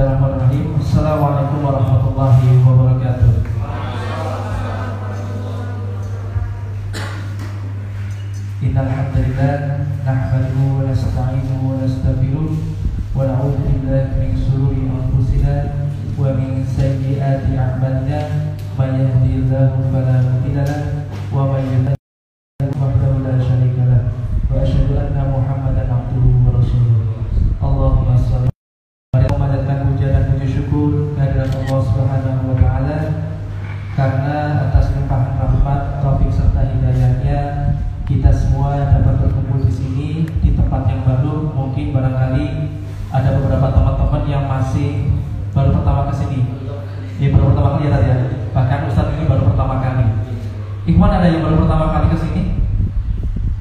Bismillahirrahmanirrahim. Assalamualaikum warahmatullahi wabarakatuh. Innal hamdalillah nahmaduhu wa nasta'inuhu wa nastaghfiruh wa na'udzu billahi min shururi anfusina wa min sayyiati a'malina. May yahdihillahu fala mudilla lahu wa may yudlil fala syarika lahu. Wa asyhadu anna Muhammadan abduhu wa rasuluh. Allahumma shalli. Mari memanjatkan puja dan puji syukur kehadirat Allah Subhanahu wa taala karena atas limpahan rahmat, taufik serta hidayahnya kita semua dapat berkumpul di sini di tempat yang baru. Mungkin barangkali ada beberapa teman-teman yang masih baru pertama ke sini. Ya, baru pertama kali ya tadi ya. Bahkan Ustadz ini baru pertama kali. Ikhwan, ada yang baru pertama kali ke sini?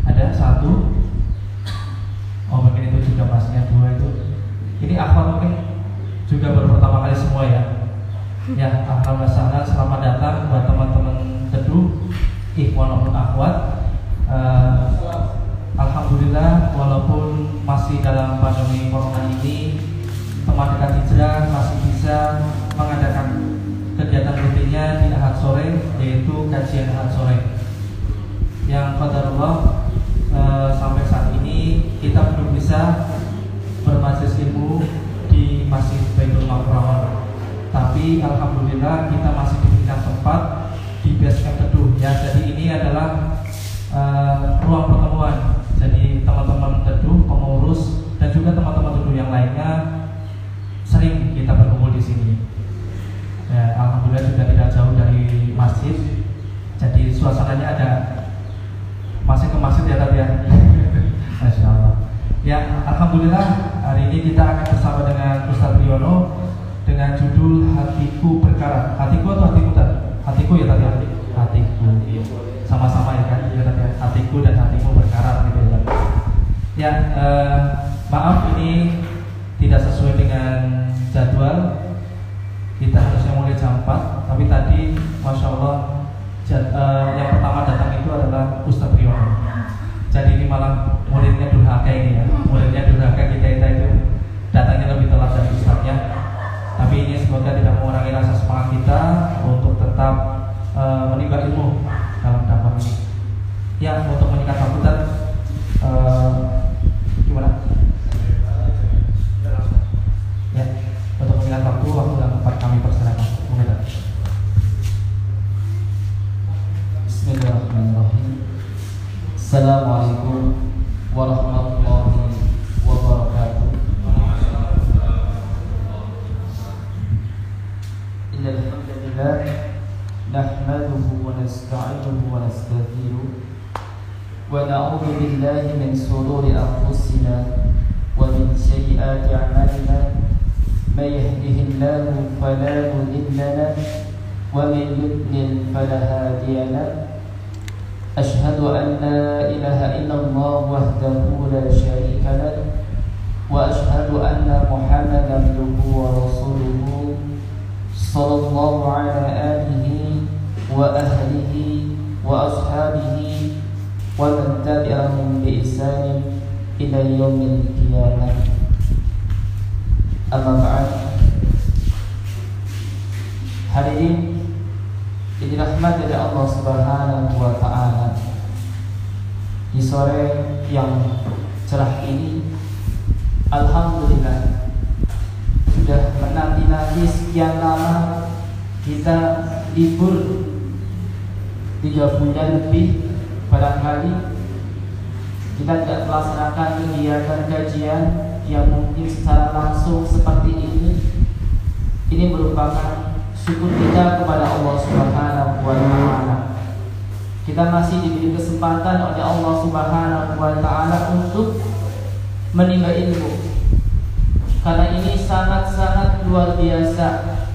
Ada satu. Oh, mungkin itu juga masnya dua itu. Ini akhwat mungkin juga baru pertama kali semua ya. Ya, alhamdulillah, selamat datang buat teman-teman teduh, ikhwan maupun akhwat. Alhamdulillah, walaupun masih dalam pandemi corona ini, teman dekat hijrah masih bisa mengadakan kegiatan rutinnya di Ahad sore, yaitu kajian Ahad sore. Yang qadarullah sampai saat ini kita belum bisa bermajelis ilmu di Masjid Baitul Maqram, tapi alhamdulillah kita masih diberikan tempat di base camp teduh ya. Jadi ini adalah ruang pertemuan. Jadi teman-teman teduh, pengurus dan juga teman-teman teduh yang lainnya sering kita berkumpul di sini. Ya, alhamdulillah juga tidak jauh dari masjid. Jadi suasananya ada masih ke masjid ya tadi ya. Masya Allah. Ya, alhamdulillah hari ini kita akan bersama dengan Ustadz Riono dengan judul Hatiku Berkarat. Hatiku atau hatiku tadi? Hatiku ya tadi. Hatiku. Sama-sama ya kan? Ya tadi. Hatiku dan hatimu berkarat gitu ya. Ya, maaf ini tidak sesuai dengan jadwal. Kita harusnya mulai jam 4, tapi tadi Masya Allah yang pertama datang itu adalah Ustadz Riono. Jadi ini malah muridnya durhaka ini ya. Muridnya durhaka, kita itu datangnya lebih telat dari Ustadznya. Tapi ini semoga tidak mengurangi rasa semangat kita untuk tetap menimba ilmu dalam dakwah ini. Ya, untuk menyingkat waktu gimana? Ya, untuk menyingkat waktu dan tempat kami persilakan. Bismillahirrahmanirrahim. Assalamualaikum warahmatullahi wabarakatuh. Innal hamdalillah nahmaduhu wa nasta'inuhu wa nastaghfiruh wa na'udzu billahi min shururi anfusina wa min sayyiati a'malina. May yahdihillahu fala mudilla lahu wa man yudlil fala hadiya lahu. Ashhadu an la ilaha illallah wahdahu la syarika lahu wa ashhadu anna Muhammadan abduhu wa rasuluhu sallallahu ala alihi wa ahlihi wa ashabihi wa man tabi'ahum bi ihsanin ila yaumil qiyamah. Amma ba'd. Hadirin yang dirahmati oleh Allah Subhanahu wa taala, di sore yang cerah ini alhamdulillah sudah menanti-nanti sekian lama kita libur 3 bulan lebih. Barangkali kita tidak melaksanakan kegiatan kajian yang mungkin secara langsung seperti ini. Ini merupakan syukur kita kepada Allah Subhanahu wa taala. Kita masih diberi kesempatan oleh Allah Subhanahu wa taala untuk menimba ilmu. Karena ini sangat-sangat luar biasa,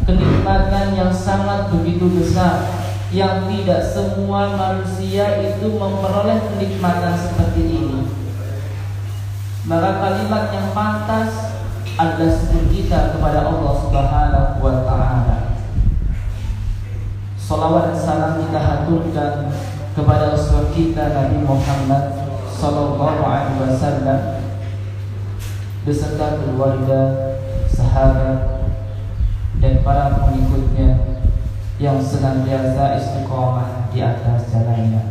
kenikmatan yang sangat begitu besar, yang tidak semua manusia itu memperoleh kenikmatan seperti ini. Maka kalimat yang pantas adalah syukur kita kepada Allah Subhanahu wa taala. Salawat dan salam kita haturkan kepada Rasul kita Nabi Muhammad sallallahu alaihi wasallam beserta keluarga, sahabat, dan para pengikutnya yang senantiasa istiqomah di atas jalannya.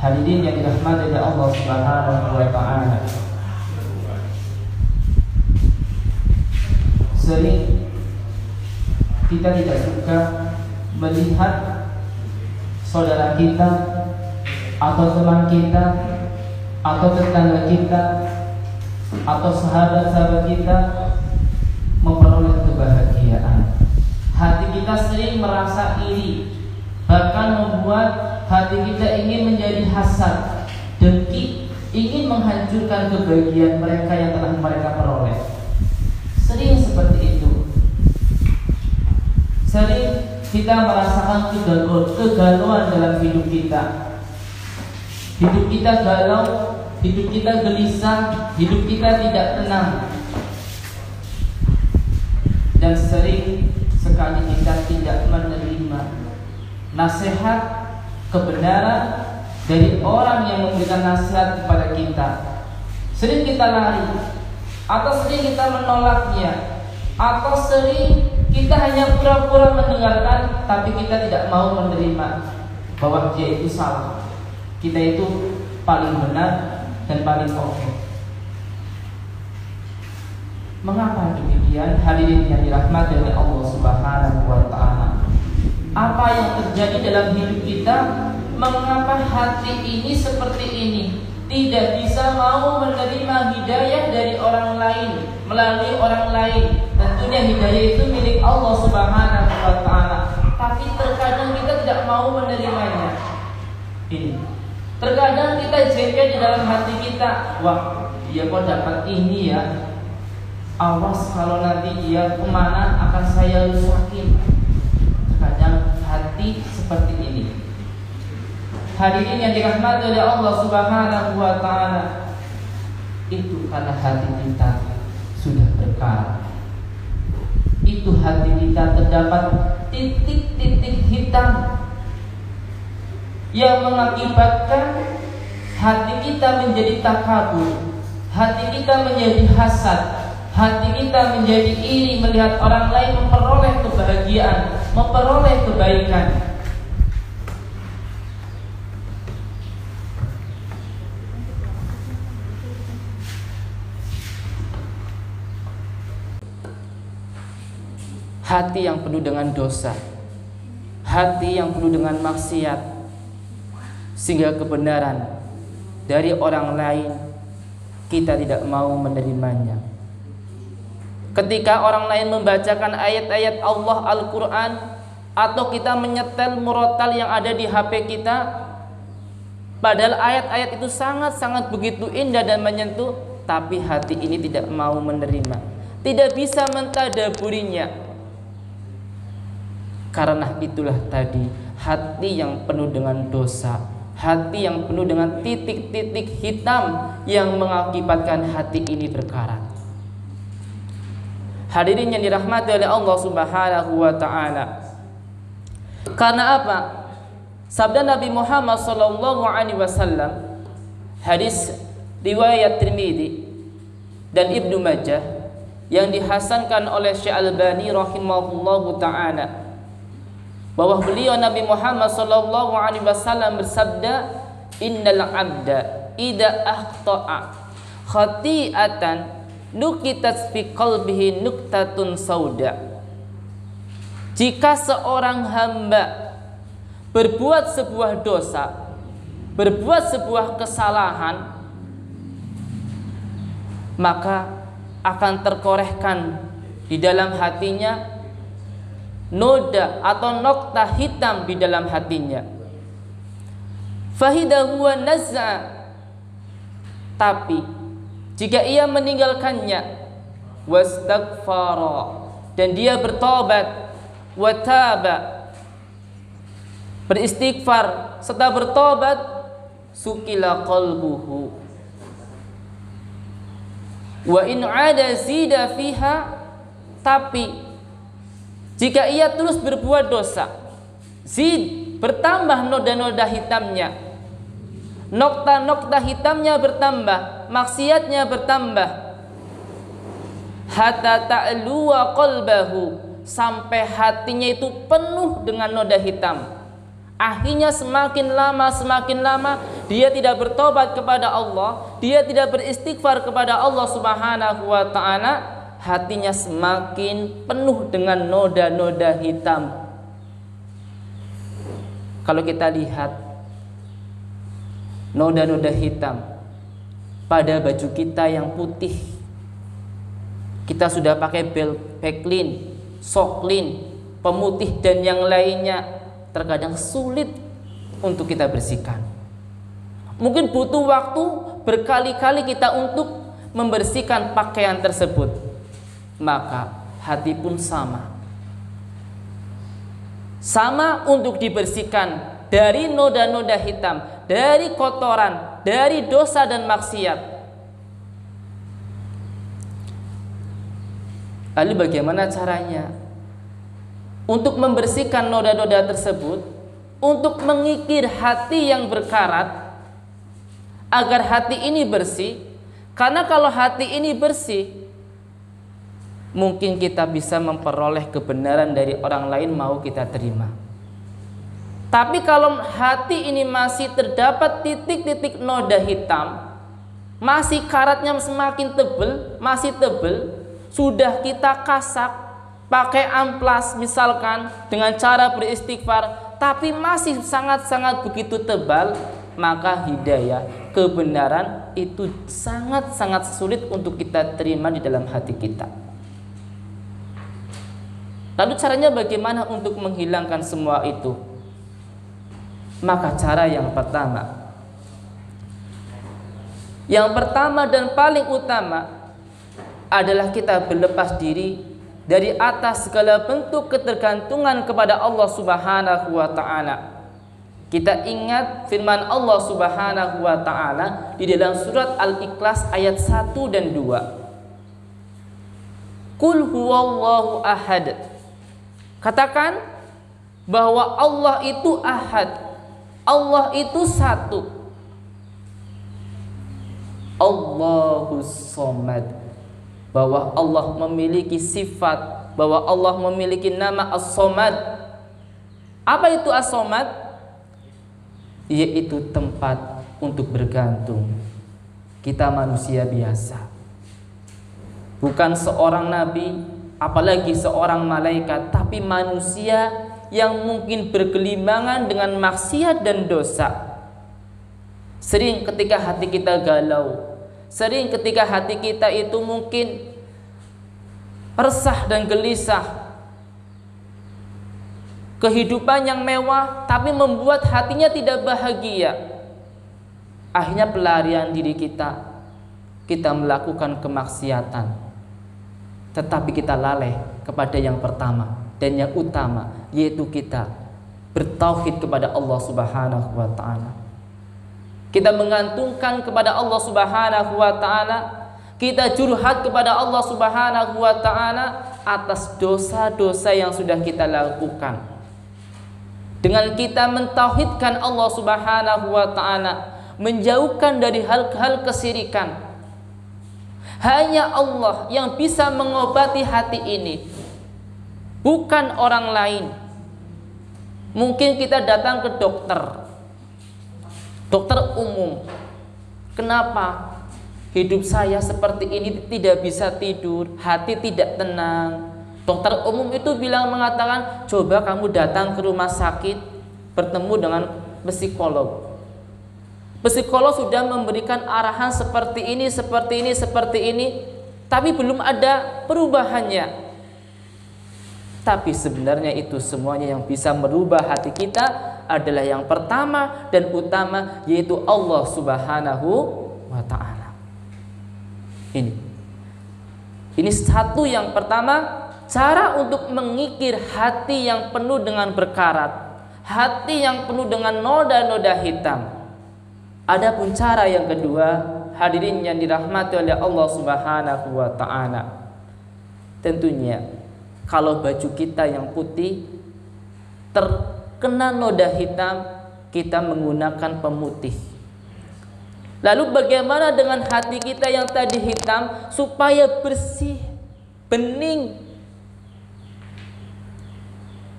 Hadirin yang dirahmati oleh Allah Subhanahu wa taala. Sering kita tidak suka melihat saudara kita atau teman kita atau tetangga kita atau sahabat-sahabat kita memperoleh kebahagiaan. Hati kita sering merasa iri, bahkan membuat hati kita ingin menjadi hasad, dengki, ingin menghancurkan kebahagiaan mereka yang telah mereka peroleh. Sering seperti itu. Sering kita merasakan kegalauan dalam hidup kita. Hidup kita galau, hidup kita gelisah, hidup kita tidak tenang. Dan sering sekali kita tidak menerima nasihat kebenaran dari orang yang memberikan nasihat kepada kita. Sering kita lari, atau sering kita menolaknya, atau sering kita hanya pura-pura mendengarkan, tapi kita tidak mau menerima bahwa dia itu salah, kita itu paling benar dan paling oke. Mengapa demikian? Hadirin yang dirahmati oleh Allah Subhanahu wa taala. Apa yang terjadi dalam hidup kita? Mengapa hati ini seperti ini? Tidak bisa mau menerima hidayah dari orang lain, melalui orang lain. Tentunya hidayah itu milik Allah Subhanahu wa taala. Tapi terkadang kita tidak mau menerimanya. Ini. Terkadang kita jengkel di dalam hati kita. Wah, dia kok dapat ini ya? Awas kalau nanti dia kemana akan saya rusakin. Terkadang hati seperti ini. Hadirin yang dirahmati oleh Allah Subhanahu wa taala, itu karena hati kita sudah berkarat. Itu hati kita terdapat titik-titik hitam yang mengakibatkan hati kita menjadi takabur, hati kita menjadi hasad, hati kita menjadi iri melihat orang lain memperoleh kebahagiaan, memperoleh kebaikan. Hati yang penuh dengan dosa, hati yang penuh dengan maksiat, sehingga kebenaran dari orang lain kita tidak mau menerimanya. Ketika orang lain membacakan ayat-ayat Allah Al-Quran, atau kita menyetel murotal yang ada di HP kita, padahal ayat-ayat itu sangat-sangat begitu indah dan menyentuh, tapi hati ini tidak mau menerima, tidak bisa mentadaburinya. Karena itulah tadi, hati yang penuh dengan dosa, hati yang penuh dengan titik-titik hitam yang mengakibatkan hati ini berkarat. Hadirin yang dirahmati oleh Allah Subhanahu wa taala. Karena apa? Sabda Nabi Muhammad sallallahu alaihi wasallam, hadis riwayat Tirmidzi dan Ibnu Majah yang dihasankan oleh Syekh Albani rahimahullahu taala, bahwa beliau Nabi Muhammad sallallahu alaihi wasallam bersabda, innal 'abda idza akhta'a khati'atan nukitat fi qalbihi nuktatun sauda. Jika seorang hamba berbuat sebuah dosa, berbuat sebuah kesalahan, maka akan terkorehkan di dalam hatinya noda atau nokta hitam di dalam hatinya. Fahidahu wa nazza, tapi jika ia meninggalkannya, wastaghfara, dan dia bertobat, wataba, beristighfar serta bertobat, sukila qalbuhu, wa in ada zida fiha, tapi jika ia terus berbuat dosa, zid, bertambah noda-noda hitamnya, nokta-nokta hitamnya bertambah, maksiatnya bertambah. hatta ta'luwa qalbahu, sampai hatinya itu penuh dengan noda hitam. Akhirnya semakin lama dia tidak bertobat kepada Allah, dia tidak beristighfar kepada Allah Subhanahu wa taala, hatinya semakin penuh dengan noda-noda hitam. Kalau kita lihat noda-noda hitam pada baju kita yang putih, kita sudah pakai backlin, soklin, pemutih dan yang lainnya, terkadang sulit untuk kita bersihkan. Mungkin butuh waktu berkali-kali kita untuk membersihkan pakaian tersebut. Maka hati pun sama untuk dibersihkan dari noda-noda hitam, dari kotoran, dari dosa dan maksiat. Lalu bagaimana caranya untuk membersihkan noda-noda tersebut, untuk mengikir hati yang berkarat agar hati ini bersih? Karena kalau hati ini bersih, mungkin kita bisa memperoleh kebenaran dari orang lain, mau kita terima. Tapi kalau hati ini masih terdapat titik-titik noda hitam, masih karatnya semakin tebal, masih tebal, sudah kita kasak pakai amplas misalkan dengan cara beristighfar, tapi masih sangat-sangat begitu tebal, maka hidayah, kebenaran itu sangat-sangat sulit untuk kita terima di dalam hati kita. Lalu caranya bagaimana untuk menghilangkan semua itu? Maka cara yang pertama dan paling utama adalah kita berlepas diri dari atas segala bentuk ketergantungan kepada Allah Subhanahu wa taala. Kita ingat firman Allah Subhanahu wa taala di dalam surat Al-Ikhlas ayat 1 dan 2. Qul huwallahu ahad. Katakan bahwa Allah itu ahad, Allah itu satu. Allahus somad, bahwa Allah memiliki sifat, bahwa Allah memiliki nama As-Somad. Apa itu As-Somad? Yaitu tempat untuk bergantung. Kita manusia biasa, bukan seorang nabi, apalagi seorang malaikat, tapi manusia yang mungkin bergelimbangan dengan maksiat dan dosa. Sering ketika hati kita galau, sering ketika hati kita itu mungkin resah dan gelisah. Kehidupan yang mewah tapi membuat hatinya tidak bahagia. Akhirnya pelarian diri kita melakukan kemaksiatan. Tetapi kita lalai kepada yang pertama dan yang utama, yaitu kita bertauhid kepada Allah Subhanahu wa taala. Kita mengantungkan kepada Allah Subhanahu wa taala, kita curhat kepada Allah Subhanahu wa taala atas dosa-dosa yang sudah kita lakukan. Dengan kita mentauhidkan Allah Subhanahu wa taala, menjauhkan dari hal-hal kesyirikan. Hanya Allah yang bisa mengobati hati ini, bukan orang lain. Mungkin kita datang ke dokter umum. Kenapa hidup saya seperti ini, tidak bisa tidur, hati tidak tenang? Dokter umum itu mengatakan, coba kamu datang ke rumah sakit, bertemu dengan psikolog. Psikolog sudah memberikan arahan seperti ini, tapi belum ada perubahannya. Tapi sebenarnya itu semuanya yang bisa merubah hati kita adalah yang pertama dan utama, yaitu Allah Subhanahu wa ta'ala. Ini satu yang pertama, cara untuk mengikir hati yang penuh dengan berkarat, hati yang penuh dengan noda-noda hitam. Adapun cara yang kedua, hadirin yang dirahmati oleh Allah Subhanahu wa ta'ala, tentunya kalau baju kita yang putih terkena noda hitam, kita menggunakan pemutih. Lalu bagaimana dengan hati kita yang tadi hitam supaya bersih bening,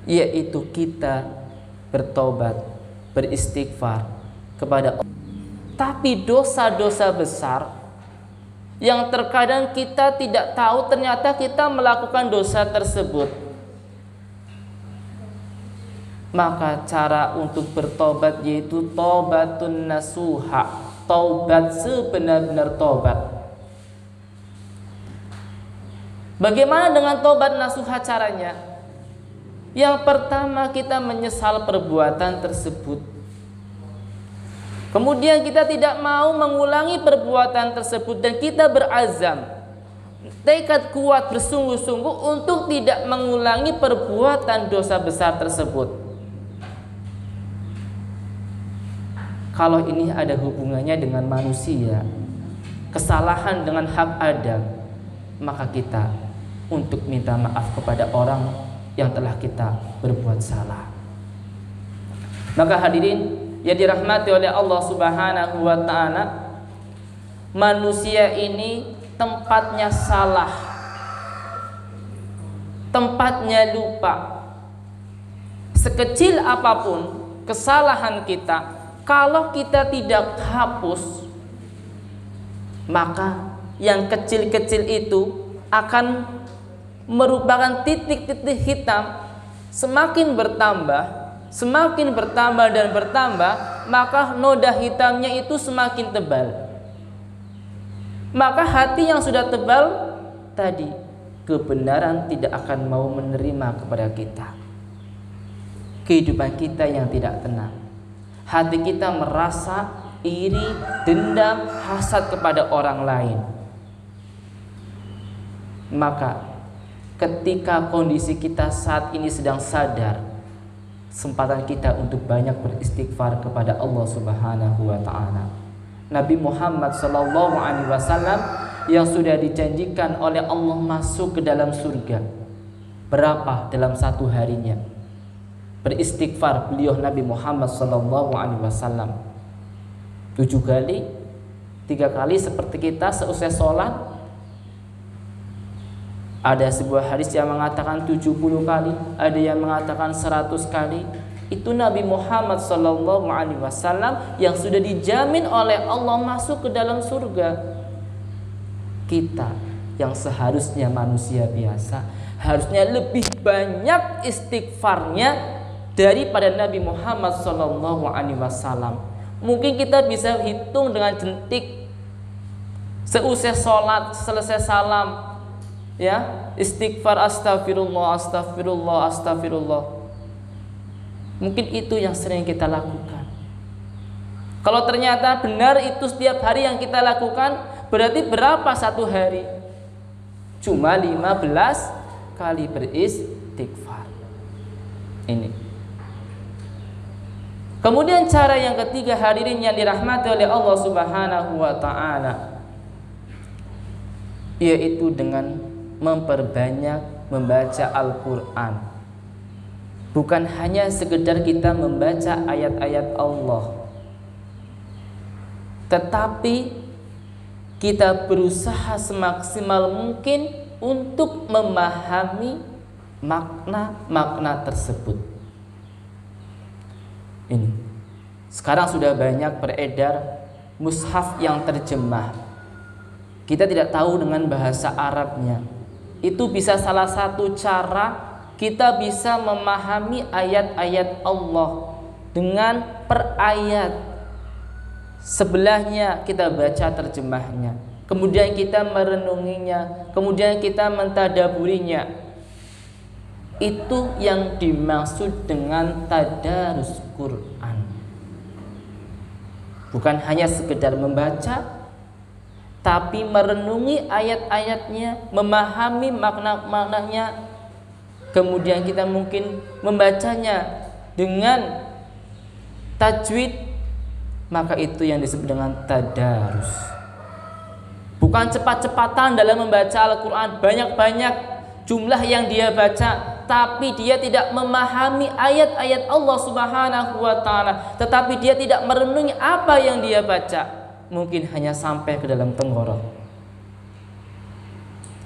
yaitu kita bertobat, beristighfar kepada Allah. Tapi dosa-dosa besar yang terkadang kita tidak tahu ternyata kita melakukan dosa tersebut, maka cara untuk bertobat yaitu taubatun nasuha, taubat sebenar-benar taubat. Bagaimana dengan taubat nasuha caranya? Yang pertama, kita menyesal perbuatan tersebut. Kemudian kita tidak mau mengulangi perbuatan tersebut dan kita berazam, tekad kuat bersungguh-sungguh untuk tidak mengulangi perbuatan dosa besar tersebut. Kalau ini ada hubungannya dengan manusia, kesalahan dengan hak Adam, maka kita untuk minta maaf kepada orang yang telah kita berbuat salah. Maka hadirin yang dirahmati oleh Allah Subhanahu wa ta'ala, manusia ini tempatnya salah, tempatnya lupa. Sekecil apapun kesalahan kita, kalau kita tidak hapus, maka yang kecil-kecil itu akan merupakan titik-titik hitam, semakin bertambah dan bertambah, maka noda hitamnya itu semakin tebal. Maka hati yang sudah tebal tadi, kebenaran tidak akan mau menerima kepada kita. Kehidupan kita yang tidak tenang, hati kita merasa iri, dendam, hasad kepada orang lain. Maka ketika kondisi kita saat ini sedang sadar, kesempatan kita untuk banyak beristighfar kepada Allah Subhanahu wa ta'ala. Nabi Muhammad sallallahu alaihi wasallam yang sudah dijanjikan oleh Allah masuk ke dalam surga, berapa dalam satu harinya beristighfar beliau Nabi Muhammad sallallahu alaihi wasallam? 7 kali, 3 kali seperti kita seusai sholat. Ada sebuah hadis yang mengatakan 70 kali, ada yang mengatakan 100 kali. Itu Nabi Muhammad sallallahu alaihi wasallam yang sudah dijamin oleh Allah masuk ke dalam surga. Kita yang seharusnya manusia biasa, harusnya lebih banyak istighfarnya daripada Nabi Muhammad sallallahu alaihi wasallam. Mungkin kita bisa hitung dengan jentik. Seusai sholat, selesai salam, ya, istighfar astagfirullah, astagfirullah, astagfirullah. Mungkin itu yang sering kita lakukan. Kalau ternyata benar itu setiap hari yang kita lakukan, berarti berapa satu hari? Cuma 15 kali beristighfar. Ini. Kemudian cara yang ketiga, hadirin yang dirahmati oleh Allah Subhanahu wa ta'ala, yaitu dengan memperbanyak membaca Al-Quran. Bukan hanya sekedar kita membaca ayat-ayat Allah, tetapi kita berusaha semaksimal mungkin untuk memahami makna-makna tersebut. Ini sekarang sudah banyak beredar mushaf yang terjemah. Kita tidak tahu dengan bahasa Arabnya. Itu bisa salah satu cara kita bisa memahami ayat-ayat Allah dengan per ayat. Sebelahnya kita baca terjemahnya, kemudian kita merenunginya, kemudian kita mentadaburinya. Itu yang dimaksud dengan tadarus Quran. Bukan hanya sekedar membaca, tapi merenungi ayat-ayatnya, memahami makna-maknanya. Kemudian kita mungkin membacanya dengan tajwid, maka itu yang disebut dengan tadarus. Bukan cepat-cepatan dalam membaca Al-Quran, banyak-banyak jumlah yang dia baca, tapi dia tidak memahami ayat-ayat Allah Subhanahu wa ta'ala, tetapi dia tidak merenungi apa yang dia baca. Mungkin hanya sampai ke dalam tenggorok.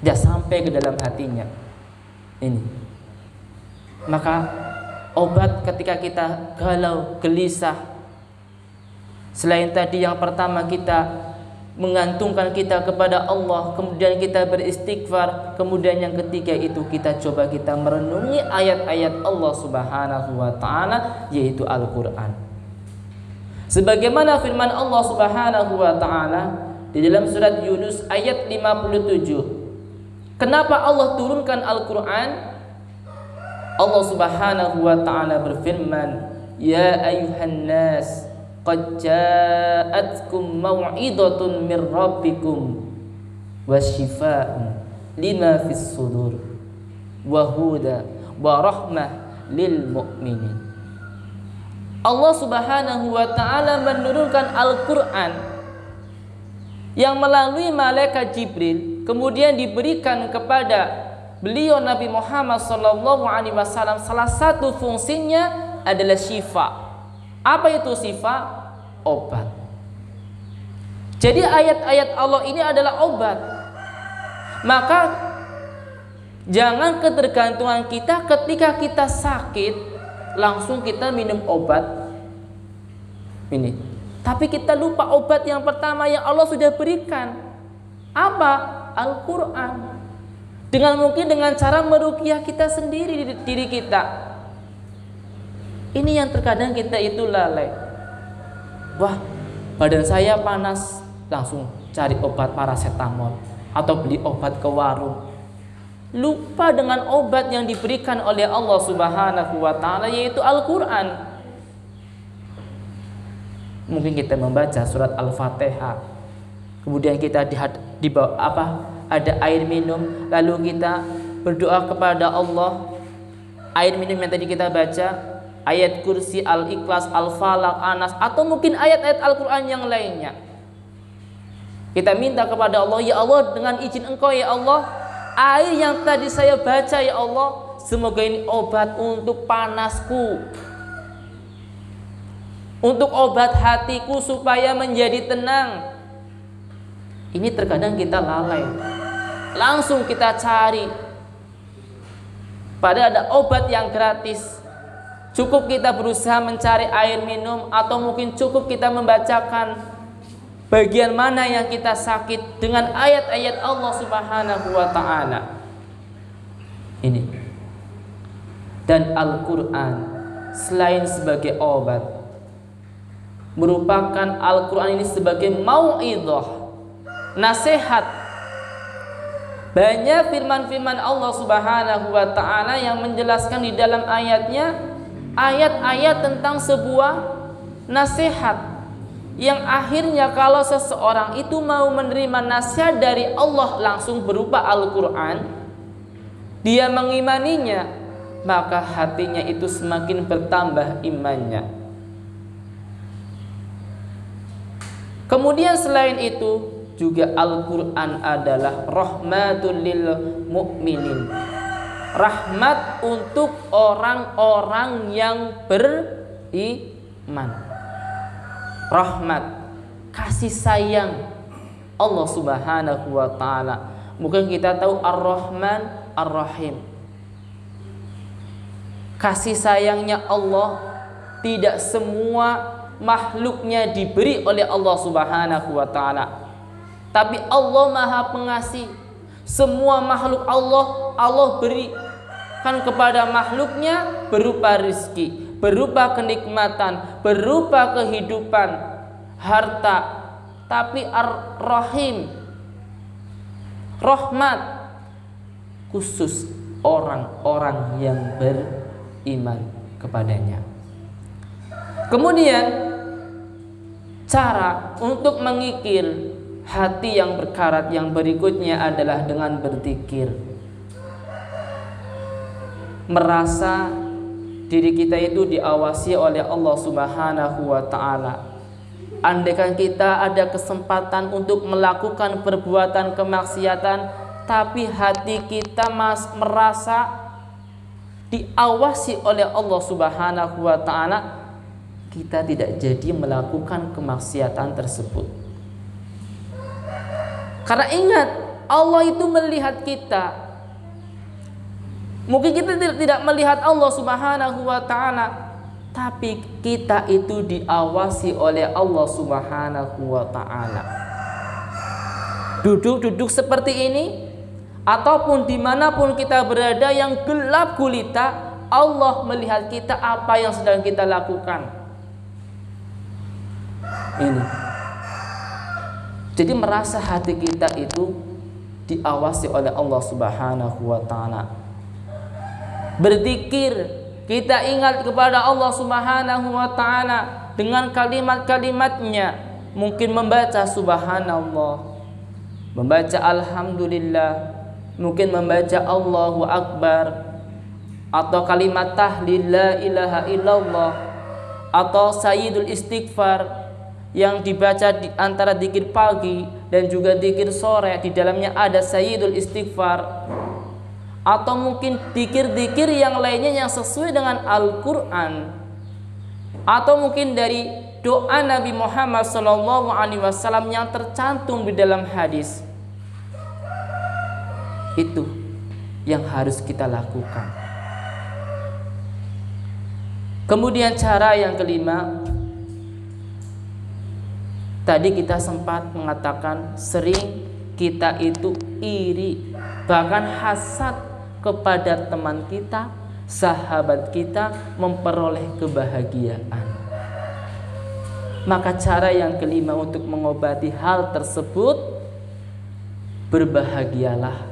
tidak sampai ke dalam hatinya. Ini. Maka obat ketika kita galau, gelisah, selain tadi yang pertama kita menggantungkan kita kepada Allah, kemudian kita beristighfar, kemudian yang ketiga itu kita coba kita merenungi ayat-ayat Allah Subhanahu wa taala, yaitu Al-Qur'an. Sebagaimana firman Allah Subhanahu wa taala di dalam surat Yunus ayat 57. Kenapa Allah turunkan Al-Qur'an? Allah Subhanahu wa taala berfirman, "Ya ayuhan nas, qad ja'atkum mau'izatun mir rabbikum wasyifaa'un lima fis sudur wa huda wa rahmah lil mu'minin." Allah Subhanahu wa taala menurunkan Al-Qur'an yang melalui malaikat Jibril kemudian diberikan kepada beliau Nabi Muhammad sallallahu alaihi wasallam. Salah satu fungsinya adalah syifa. Apa itu syifa? Obat. Jadi ayat-ayat Allah ini adalah obat. Maka jangan ketergantungan kita ketika kita sakit langsung kita minum obat ini. Tapi kita lupa obat yang pertama yang Allah sudah berikan. Apa? Al-Qur'an. Dengan cara meruqyah kita sendiri di diri kita. Ini yang terkadang kita itu lalai. Wah, badan saya panas, langsung cari obat paracetamol atau beli obat ke warung. Lupa dengan obat yang diberikan oleh Allah Subhanahu wa taala, yaitu Al-Qur'an. Mungkin kita membaca surat Al-Fatihah, kemudian kita ada air minum, lalu kita berdoa kepada Allah. Air minum yang tadi kita baca ayat kursi, Al-Ikhlas, Al-Falaq, Anas, atau mungkin ayat-ayat Al-Quran yang lainnya. Kita minta kepada Allah, ya Allah, dengan izin Engkau ya Allah, air yang tadi saya baca ya Allah, semoga ini obat untuk panasku, untuk obat hatiku supaya menjadi tenang. Ini terkadang kita lalai, langsung kita cari, padahal ada obat yang gratis. Cukup kita berusaha mencari air minum, atau mungkin cukup kita membacakan bagian mana yang kita sakit dengan ayat-ayat Allah Subhanahu wa taala. Ini. Dan Al-Qur'an selain sebagai obat, merupakan Al-Qur'an ini sebagai mau'izah, nasihat. Banyak firman-firman Allah Subhanahu wa taala yang menjelaskan di dalam ayatnya ayat-ayat tentang sebuah nasihat yang akhirnya kalau seseorang itu mau menerima nasihat dari Allah langsung berupa Al-Qur'an, dia mengimaninya, maka hatinya itu semakin bertambah imannya. Kemudian selain itu juga Al-Qur'an adalah rahmatul lil mu'minin, rahmat untuk orang-orang yang beriman. Rahmat, kasih sayang Allah Subhanahu wa taala. Mungkin kita tahu Ar-Rahman Ar-Rahim. Kasih sayangnya Allah tidak semua makhluknya diberi oleh Allah Subhanahu wa taala. Tapi Allah Maha Pengasih. Semua makhluk Allah berikan kepada makhluknya berupa rizki, berupa kenikmatan, berupa kehidupan, harta. Tapi Ar-Rahim, rahmat khusus orang-orang yang beriman kepadanya. Kemudian cara untuk mengikir hati yang berkarat yang berikutnya adalah dengan berzikir. Merasa diri kita itu diawasi oleh Allah Subhanahu wa taala. Andaikan kita ada kesempatan untuk melakukan perbuatan kemaksiatan, tapi hati kita merasa diawasi oleh Allah Subhanahu wa taala, kita tidak jadi melakukan kemaksiatan tersebut. Karena ingat, Allah itu melihat kita. Mungkin kita tidak melihat Allah Subhanahu wa ta'ala, tapi kita itu diawasi oleh Allah Subhanahu wa ta'ala. Duduk seperti ini, ataupun dimanapun kita berada yang gelap gulita, Allah melihat kita apa yang sedang kita lakukan. Ini. Jadi merasa hati kita itu diawasi oleh Allah Subhanahu wa ta'ala. Berzikir, kita ingat kepada Allah Subhanahu wa ta'ala dengan kalimat-kalimatnya. Mungkin membaca subhanallah, membaca alhamdulillah, mungkin membaca Allahu akbar, atau kalimat tahlil la ilaha illallah, atau sayyidul istighfar yang dibaca di antara zikir pagi dan juga zikir sore. Di dalamnya ada sayyidul istighfar, atau mungkin zikir-zikir yang lainnya yang sesuai dengan Al-Quran, atau mungkin dari doa Nabi Muhammad SAW yang tercantum di dalam hadis. Itu yang harus kita lakukan. Kemudian cara yang kelima, tadi kita sempat mengatakan sering kita itu iri, bahkan hasad kepada teman kita, sahabat kita memperoleh kebahagiaan. Maka cara yang kelima untuk mengobati hal tersebut, berbahagialah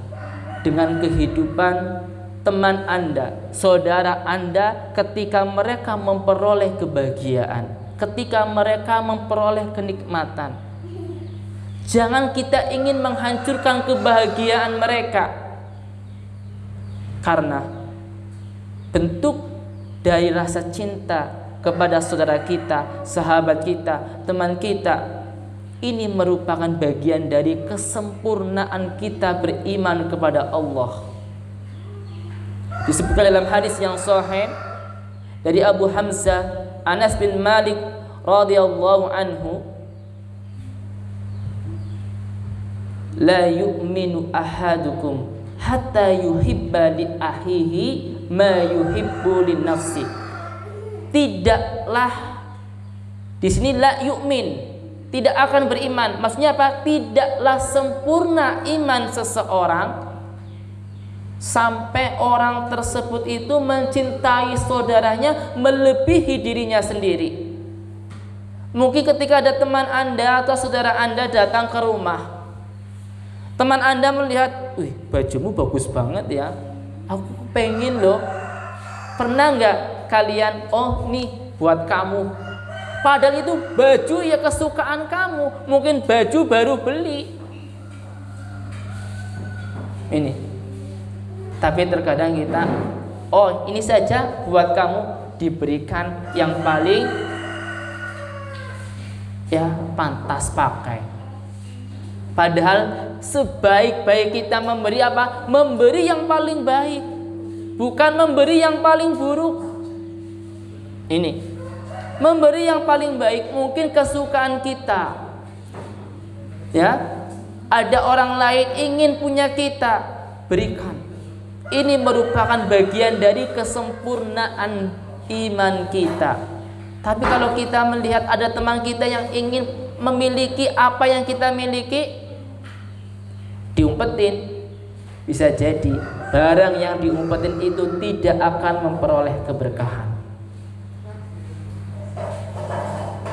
dengan kehidupan teman Anda, saudara Anda ketika mereka memperoleh kebahagiaan, ketika mereka memperoleh kenikmatan. Jangan kita ingin menghancurkan kebahagiaan mereka. Karena bentuk dari rasa cinta kepada saudara kita, sahabat kita, teman kita, ini merupakan bagian dari kesempurnaan kita beriman kepada Allah. Disebutkan dalam hadis yang sahih dari Abu Hamzah Anas bin Malik radhiyallahu anhu, la yu'minu ahadukum hatta yuhibba li ahihi ma yuhibbu li nafsi. Tidaklah, di sini la yu'min, tidak akan beriman. Maksudnya apa? Tidaklah sempurna iman seseorang sampai orang tersebut itu mencintai saudaranya melebihi dirinya sendiri. Mungkin ketika ada teman Anda atau saudara Anda datang ke rumah, teman Anda melihat, wih, bajumu bagus banget ya, aku pengen loh. Pernah nggak kalian, oh nih buat kamu, padahal itu baju ya kesukaan kamu, mungkin baju baru beli ini, tapi terkadang kita, oh ini saja buat kamu, diberikan yang paling ya pantas pakai. Padahal sebaik-baik kita memberi apa? Memberi yang paling baik, bukan memberi yang paling buruk. Ini memberi yang paling baik, mungkin kesukaan kita. Ya, ada orang lain ingin punya kita, berikan. Ini merupakan bagian dari kesempurnaan iman kita. Tapi kalau kita melihat ada teman kita yang ingin memiliki apa yang kita miliki, diumpetin, bisa jadi barang yang diumpetin itu tidak akan memperoleh keberkahan.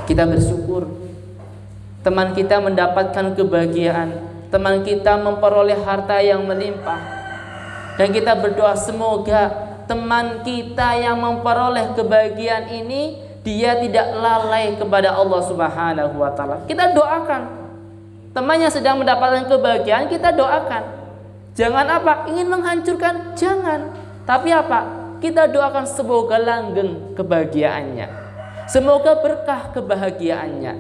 Kita bersyukur teman kita mendapatkan kebahagiaan, teman kita memperoleh harta yang melimpah, dan kita berdoa semoga teman kita yang memperoleh kebahagiaan ini dia tidak lalai kepada Allah Subhanahu wa ta'ala. Kita doakan teman yang sedang mendapatkan kebahagiaan, kita doakan. Jangan apa? Ingin menghancurkan? Jangan. Tapi apa? Kita doakan semoga langgeng kebahagiaannya, semoga berkah kebahagiaannya.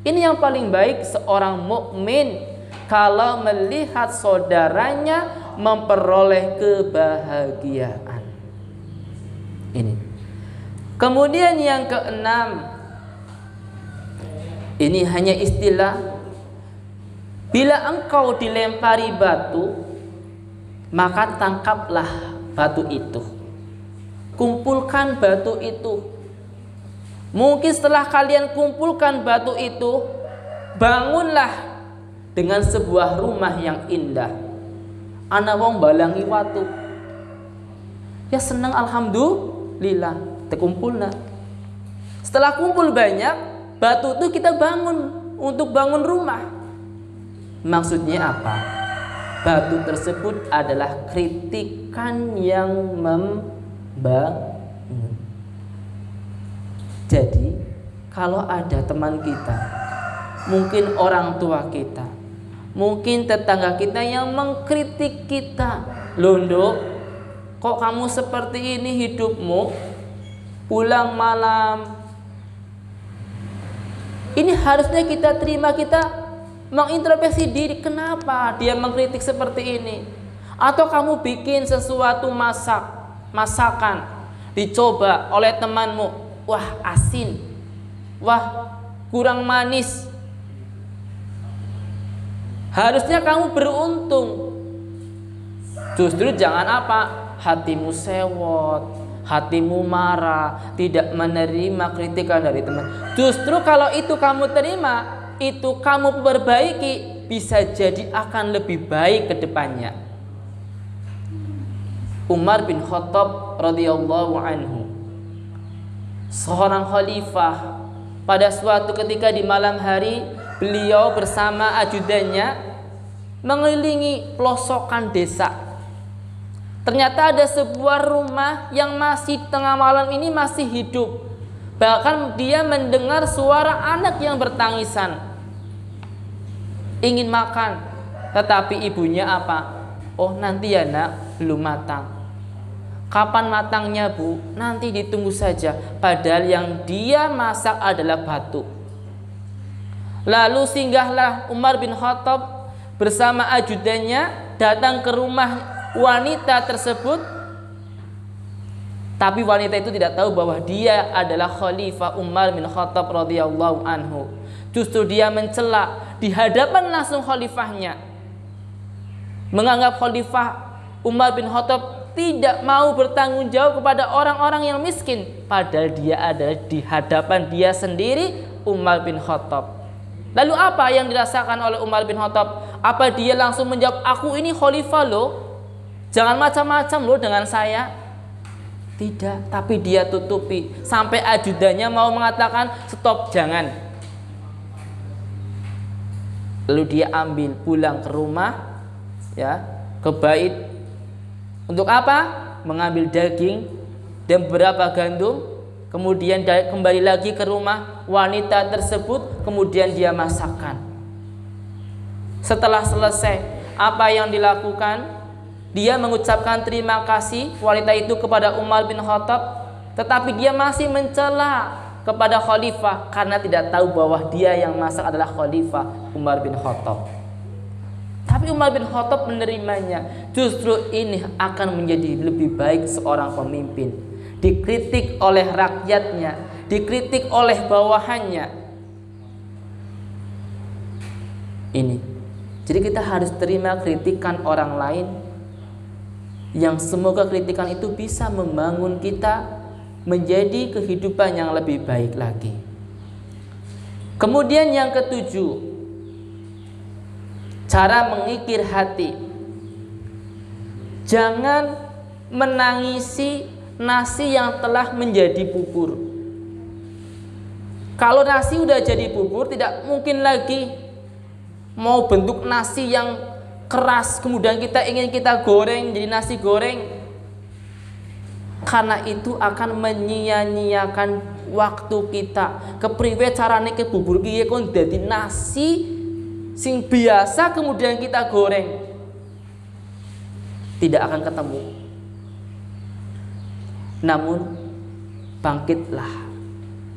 Ini yang paling baik seorang mukmin kalau melihat saudaranya memperoleh kebahagiaan. Ini. Kemudian yang keenam, ini hanya istilah, Bila engkau dilempari batu, maka tangkaplah batu itu. Kumpulkan batu itu. Mungkin setelah kalian kumpulkan batu itu, bangunlah dengan sebuah rumah yang indah. Ana wong balangi watu. Ya senang, alhamdulillah, terkumpulna. Setelah kumpul banyak batu itu, kita bangun untuk bangun rumah. Maksudnya apa? Batu tersebut adalah kritikan yang membangun. Jadi kalau ada teman kita, mungkin orang tua kita, mungkin tetangga kita yang mengkritik kita, "Londo, kok kamu seperti ini hidupmu? Pulang malam." Ini harusnya kita terima, kita mengintrospeksi diri, kenapa dia mengkritik seperti ini? Atau kamu bikin sesuatu masakan, dicoba oleh temanmu, wah asin, wah kurang manis. Harusnya kamu beruntung. Justru jangan apa? Hatimu sewot, hatimu marah, tidak menerima kritikan dari teman. Justru kalau itu kamu terima, itu kamu perbaiki, bisa jadi akan lebih baik ke depannya. Umar bin Khattab radhiyallahu anhu, seorang khalifah, pada suatu ketika di malam hari, beliau bersama ajudannya mengelilingi pelosokan desa. Ternyata ada sebuah rumah yang masih tengah malam ini masih hidup. Bahkan dia mendengar suara anak yang bertangisan, ingin makan. Tetapi ibunya apa? "Oh nanti ya nak, belum matang." "Kapan matangnya bu?" "Nanti ditunggu saja." Padahal yang dia masak adalah batu. Lalu singgahlah Umar bin Khattab bersama ajudannya datang ke rumah wanita tersebut. Tapi wanita itu tidak tahu bahwa dia adalah Khalifah Umar bin Khattab radhiyallahu anhu. Justru dia mencela di hadapan langsung khalifahnya, menganggap Khalifah Umar bin Khattab tidak mau bertanggung jawab kepada orang-orang yang miskin, padahal dia ada di hadapan dia sendiri, Umar bin Khattab. Lalu apa yang dirasakan oleh Umar bin Khattab? Apa dia langsung menjawab, "Aku ini khalifah loh, jangan macam-macam loh dengan saya"? Tidak, tapi dia tutupi sampai ajudannya mau mengatakan, "Stop, jangan." Lalu dia ambil pulang ke rumah, ya, ke bait. Untuk apa? Mengambil daging dan beberapa gandum. Kemudian kembali lagi ke rumah wanita tersebut. Kemudian dia masakkan. Setelah selesai, apa yang dilakukan? Dia mengucapkan terima kasih wanita itu kepada Umar bin Khattab. Tetapi dia masih mencela kepada khalifah karena tidak tahu bahwa dia yang masak adalah khalifah Umar bin Khattab. Tapi Umar bin Khattab menerimanya. Justru ini akan menjadi lebih baik seorang pemimpin. Dikritik oleh rakyatnya, dikritik oleh bawahannya. Ini. Jadi kita harus terima kritikan orang lain, yang semoga kritikan itu bisa membangun kita menjadi kehidupan yang lebih baik lagi. Kemudian yang ketujuh, cara mengikir hati. Jangan menangisi nasi yang telah menjadi bubur. Kalau nasi udah jadi bubur, tidak mungkin lagi mau bentuk nasi yang keras kemudian kita ingin kita goreng jadi nasi goreng. Karena itu akan menyia-nyiakan waktu kita. Kepriwe carane ke bubur kiye kon dadi nasi sing biasa kemudian kita goreng, tidak akan ketemu. Namun bangkitlah,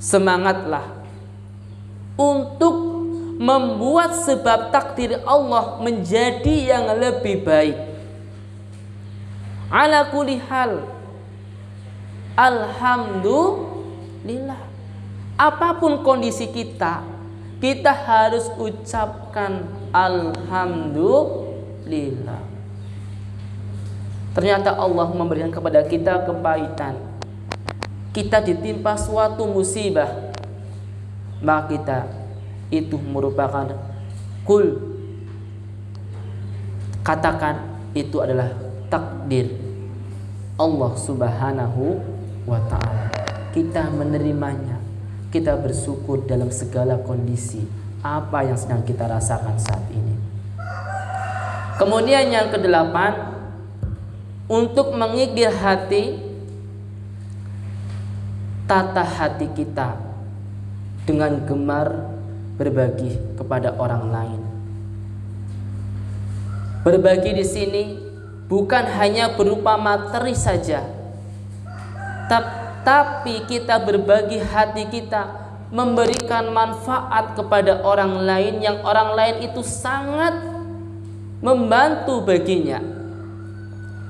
semangatlah untuk membuat sebab takdir Allah menjadi yang lebih baik. Ala kulli hal, alhamdulillah. Apapun kondisi kita, kita harus ucapkan alhamdulillah. Ternyata Allah memberikan kepada kita kepahitan. Kita ditimpa suatu musibah, maka kita itu merupakan katakan itu adalah takdir Allah Subhanahu wa ta'ala. Kita menerimanya, kita bersyukur dalam segala kondisi apa yang sedang kita rasakan saat ini. Kemudian yang kedelapan, untuk mengikir hati, tata hati kita dengan gemar berbagi kepada orang lain. Berbagi di sini bukan hanya berupa materi saja, tapi kita berbagi hati kita, memberikan manfaat kepada orang lain yang orang lain itu sangat membantu baginya,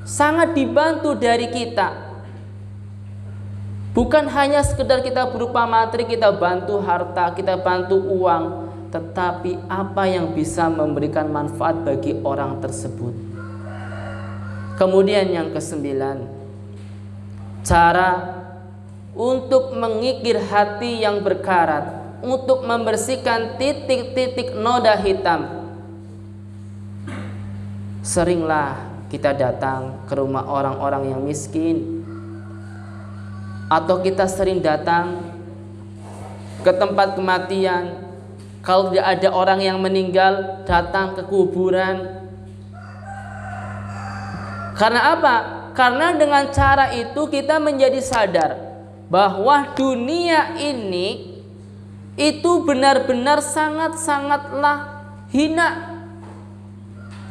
sangat dibantu dari kita. Bukan hanya sekedar kita berupa materi, kita bantu harta, kita bantu uang, tetapi apa yang bisa memberikan manfaat bagi orang tersebut. Kemudian yang kesembilan, cara untuk mengikir hati yang berkarat, untuk membersihkan titik-titik noda hitam. Seringlah kita datang ke rumah orang-orang yang miskin, atau kita sering datang ke tempat kematian. Kalau tidak ada orang yang meninggal, datang ke kuburan. Karena apa? Karena dengan cara itu kita menjadi sadar bahwa dunia ini itu benar-benar sangat-sangatlah hina,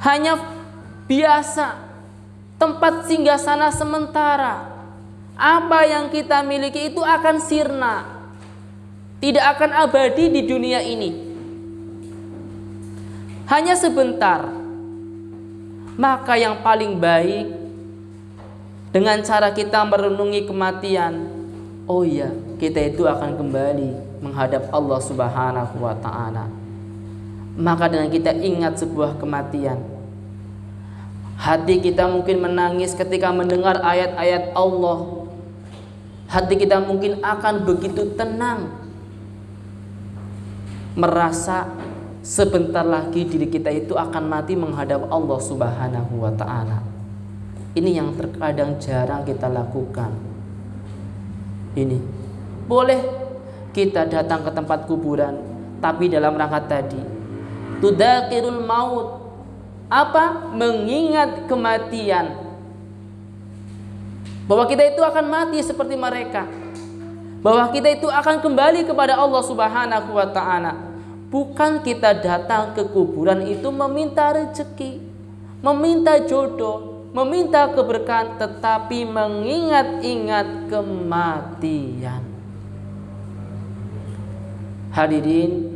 hanya biasa, tempat singgasana sementara. Apa yang kita miliki itu akan sirna, tidak akan abadi di dunia ini, hanya sebentar. Maka yang paling baik dengan cara kita merenungi kematian, oh iya, kita itu akan kembali menghadap Allah Subhanahu wa ta'ala. Maka dengan kita ingat sebuah kematian, hati kita mungkin menangis ketika mendengar ayat-ayat Allah. Hati kita mungkin akan begitu tenang, merasa sebentar lagi diri kita itu akan mati menghadap Allah Subhanahu wa ta'ala. Ini yang terkadang jarang kita lakukan. Ini boleh kita datang ke tempat kuburan, tapi dalam rangka tadi, tudakirul maut, apa? Mengingat kematian, bahwa kita itu akan mati seperti mereka, bahwa kita itu akan kembali kepada Allah Subhanahu wa ta'ala. Bukan kita datang ke kuburan itu meminta rezeki, meminta jodoh, meminta keberkahan, tetapi mengingat-ingat kematian. Hadirin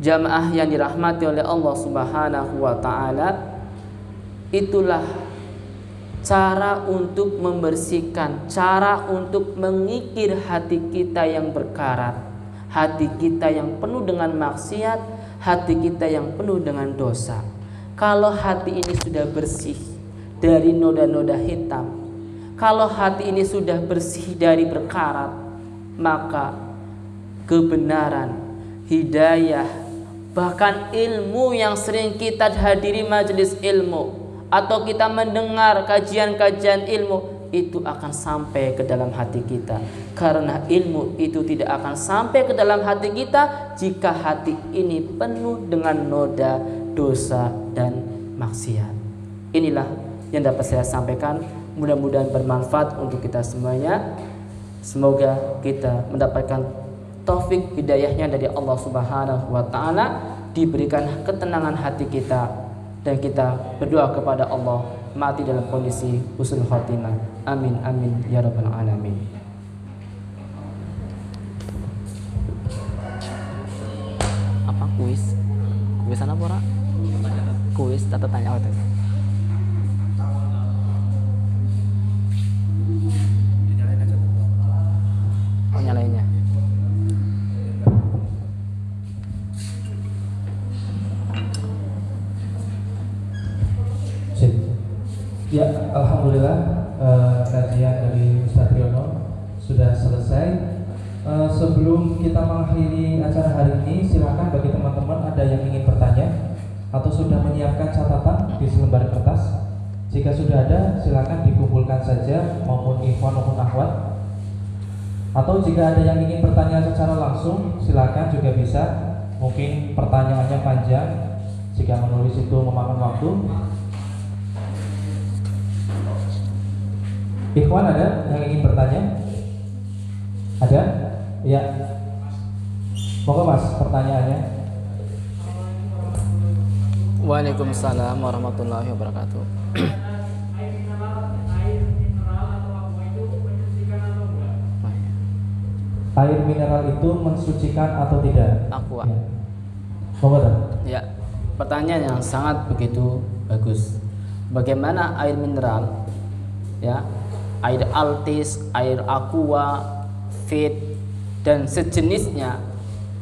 jamaah yang dirahmati oleh Allah Subhanahu wa ta'ala, itulah cara untuk membersihkan, cara untuk mengikir hati kita yang berkarat, hati kita yang penuh dengan maksiat, hati kita yang penuh dengan dosa. Kalau hati ini sudah bersih dari noda-noda hitam, kalau hati ini sudah bersih dari berkarat, maka kebenaran, hidayah, bahkan ilmu yang sering kita hadiri majelis ilmu atau kita mendengar kajian-kajian ilmu, itu akan sampai ke dalam hati kita. Karena ilmu itu tidak akan sampai ke dalam hati kita jika hati ini penuh dengan noda, dosa, dan maksiat. Inilah yang dapat saya sampaikan. Mudah-mudahan bermanfaat untuk kita semuanya. Semoga kita mendapatkan taufik hidayahnya dari Allah Subhanahu wa ta'ala, diberikan ketenangan hati kita, dan kita berdoa kepada Allah mati dalam kondisi husnul khotimah. Amin amin ya rabbal alamin. Apa kuis? Kuis apa ora? Kuis tata tanya apa tadi? Oh, nyalainnya. Ya, alhamdulillah kajian dari Ustadz Riono sudah selesai. Sebelum kita mengakhiri acara hari ini, silakan bagi teman-teman ada yang ingin bertanya atau sudah menyiapkan catatan di selembar kertas. Jika sudah ada, silakan dikumpulkan saja, maupun ikhwan maupun akhwat. Atau jika ada yang ingin bertanya secara langsung, silakan juga bisa. Mungkin pertanyaannya panjang, jika menulis itu memakan waktu. Ikhwan ada yang ingin bertanya? Ada? Ya. Monggo Mas, pertanyaannya. Waalaikumsalam warahmatullahi wabarakatuh. Air mineral itu mensucikan atau tidak? Aqua. Ya. Monggo. Ya, pertanyaan yang sangat begitu bagus. Bagaimana air mineral, ya, air altis, air aqua, fit dan sejenisnya,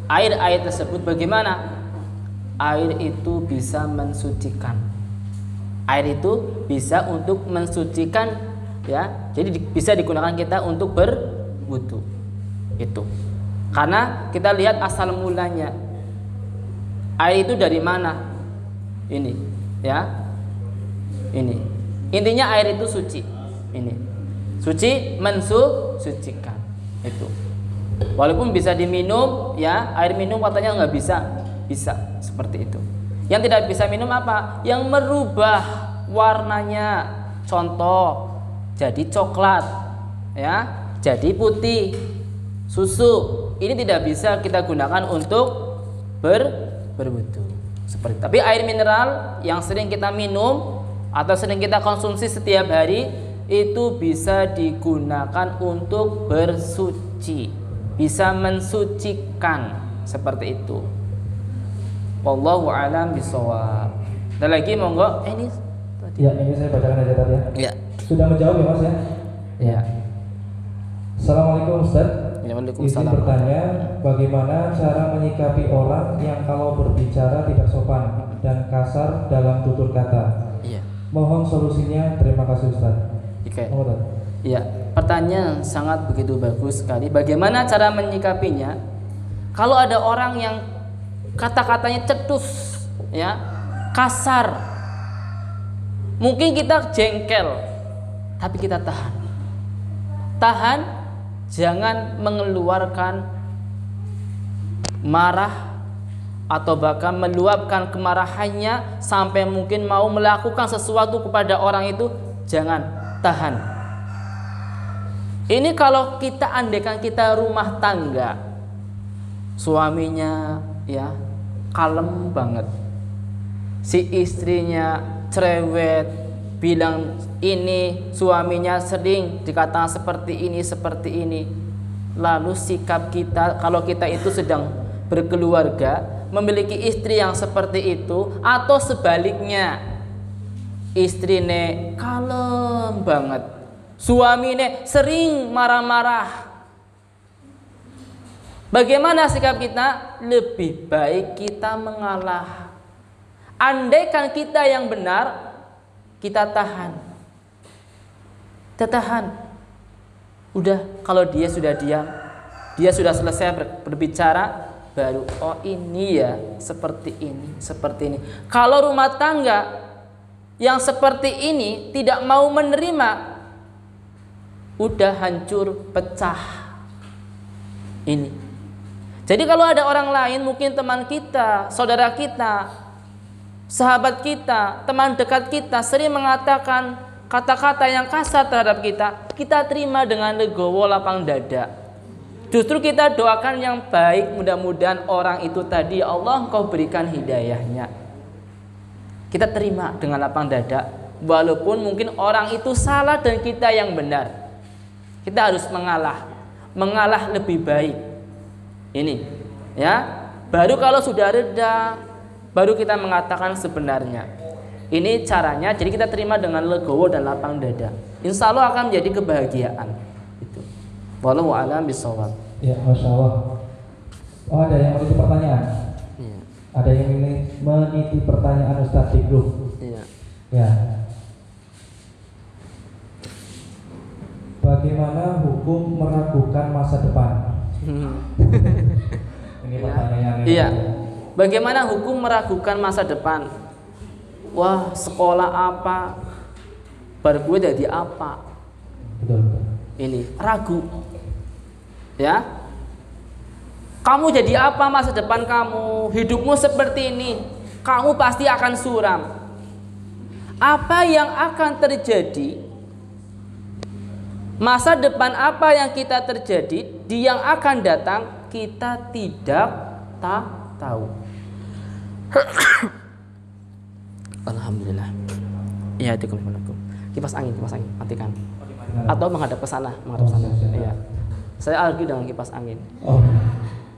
air-air tersebut bagaimana? Air itu bisa mensucikan. Air itu bisa untuk mensucikan, ya. Jadi bisa digunakan kita untuk berwudu. Itu. Karena kita lihat asal mulanya. Air itu dari mana? Ini, ya. Ini. Intinya air itu suci. Ini. Suci mensucikan. Itu. Walaupun bisa diminum, ya, air minum katanya nggak bisa. Bisa seperti itu. Yang tidak bisa minum apa? Yang merubah warnanya. Contoh, jadi coklat, ya, jadi putih. Susu ini tidak bisa kita gunakan untuk berwudu. Seperti. Tapi air mineral yang sering kita minum atau sering kita konsumsi setiap hari itu bisa digunakan untuk bersuci, bisa mensucikan, seperti itu. Wallahu a'lam bishawab. Ada lagi monggo? Ini tadi. Ya, ini saya bacakan aja tadi ya. Ya. Sudah menjawab ya Mas ya? Ya. Assalamualaikum Ustaz. Waalaikumsalam. Izin bertanya, bagaimana cara menyikapi orang yang kalau berbicara tidak sopan dan kasar dalam tutur kata? Iya. Mohon solusinya. Terima kasih Ustaz. Oke. Mohon. Ya, pertanyaan sangat begitu bagus sekali. Bagaimana cara menyikapinya? Kalau ada orang yang kata-katanya cetus, ya, kasar, mungkin kita jengkel, tapi kita tahan. Tahan, jangan mengeluarkan marah atau bahkan meluapkan kemarahannya sampai mungkin mau melakukan sesuatu kepada orang itu. Jangan, tahan. Ini kalau kita andaikan kita rumah tangga, suaminya, ya, kalem banget, si istrinya cerewet, bilang ini, suaminya sering dikatakan seperti ini, lalu sikap kita kalau kita itu sedang berkeluarga, memiliki istri yang seperti itu, atau sebaliknya, istrine kalem banget, suamine sering marah-marah, bagaimana sikap kita? Lebih baik kita mengalah. Andaikan kita yang benar, kita tahan. Kita tahan. Udah, kalau dia sudah diam, dia sudah selesai berbicara, baru oh ini ya, seperti ini, seperti ini. Kalau rumah tangga yang seperti ini tidak mau menerima, udah hancur, pecah. Ini. Jadi kalau ada orang lain, mungkin teman kita, saudara kita, sahabat kita, teman dekat kita sering mengatakan kata-kata yang kasar terhadap kita, kita terima dengan legowo, lapang dada. Justru kita doakan yang baik, mudah-mudahan orang itu tadi Allah Engkau berikan hidayahnya. Kita terima dengan lapang dada, walaupun mungkin orang itu salah dan kita yang benar. Kita harus mengalah lebih baik. Ini, ya. Baru kalau sudah reda, baru kita mengatakan sebenarnya. Ini caranya, jadi kita terima dengan legowo dan lapang dada. Insya Allah akan menjadi kebahagiaan. Itu. Wallahu a'lam bishawab. Ya, Masya Allah. Oh, ada yang meniti pertanyaan? Iya. Ada yang meniti pertanyaan Ustaz di grup? Iya. Ya. bagaimana hukum meragukan masa depan? Ini pertanyaannya. Iya. Bagaimana hukum meragukan masa depan? Wah, sekolah apa? Baru gue jadi apa? Betul. Ini ragu. Ya. Kamu jadi apa masa depan kamu? Hidupmu seperti ini. Kamu pasti akan suram. Apa yang akan terjadi? Masa depan apa yang kita terjadi di yang akan datang kita tidak tahu. Alhamdulillah. Iya, itu kipas angin, matikan. Atau menghadap ke sana, Iya. Saya lagi dengan kipas angin. Oh.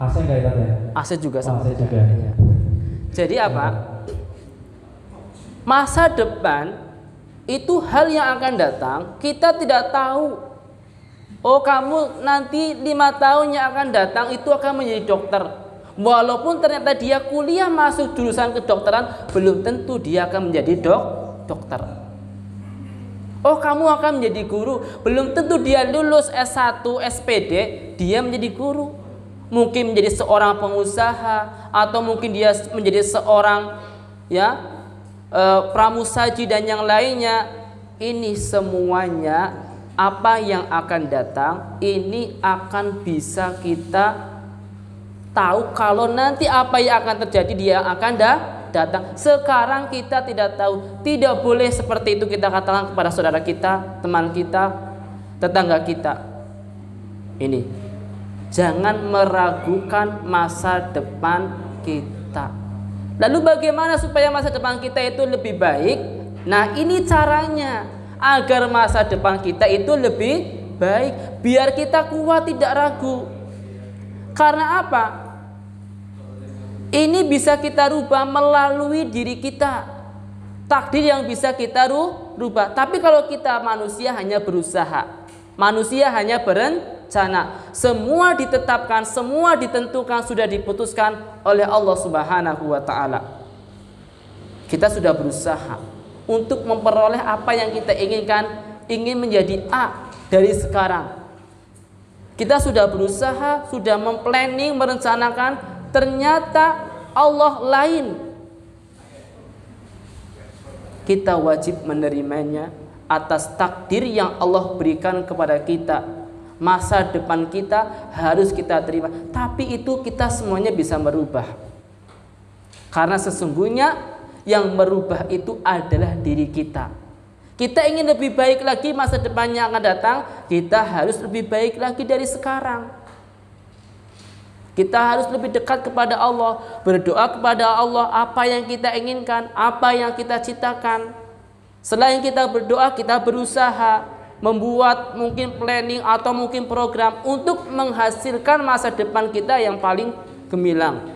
AC enggak ya? AC juga sama. AC juga. Iya. Jadi apa? Masa depan itu hal yang akan datang, kita tidak tahu. Oh, kamu nanti 5 tahun yang akan datang itu akan menjadi dokter. Walaupun ternyata dia kuliah masuk jurusan kedokteran, belum tentu dia akan menjadi dokter. Oh, kamu akan menjadi guru, belum tentu dia lulus S1, SPD, dia menjadi guru. Mungkin menjadi seorang pengusaha, atau mungkin dia menjadi seorang pramusaji dan yang lainnya. Ini semuanya apa yang akan datang, ini akan bisa kita tahu kalau nanti apa yang akan terjadi dia akan datang. Sekarang kita tidak tahu. Tidak boleh seperti itu kita katakan kepada saudara kita, teman kita, tetangga kita. Ini, jangan meragukan masa depan kita. Lalu bagaimana supaya masa depan kita itu lebih baik? Nah, ini caranya agar masa depan kita itu lebih baik, biar kita kuat tidak ragu. Karena apa? Ini bisa kita rubah melalui diri kita. Takdir yang bisa kita rubah. Tapi kalau kita manusia hanya berusaha, manusia hanya berencana. Semua ditetapkan, semua ditentukan, sudah diputuskan oleh Allah Subhanahu wa Ta'ala. Kita sudah berusaha untuk memperoleh apa yang kita inginkan, ingin menjadi A dari sekarang. Kita sudah berusaha, sudah memplanning, merencanakan. Ternyata Allah lain. Kita wajib menerimanya atas takdir yang Allah berikan kepada kita. Masa depan kita harus kita terima. Tapi itu kita semuanya bisa merubah. Karena sesungguhnya yang merubah itu adalah diri kita. Kita ingin lebih baik lagi masa depan yang akan datang, kita harus lebih baik lagi dari sekarang. Kita harus lebih dekat kepada Allah, berdoa kepada Allah apa yang kita inginkan, apa yang kita citakan. Selain kita berdoa, kita berusaha membuat mungkin planning atau mungkin program untuk menghasilkan masa depan kita yang paling gemilang.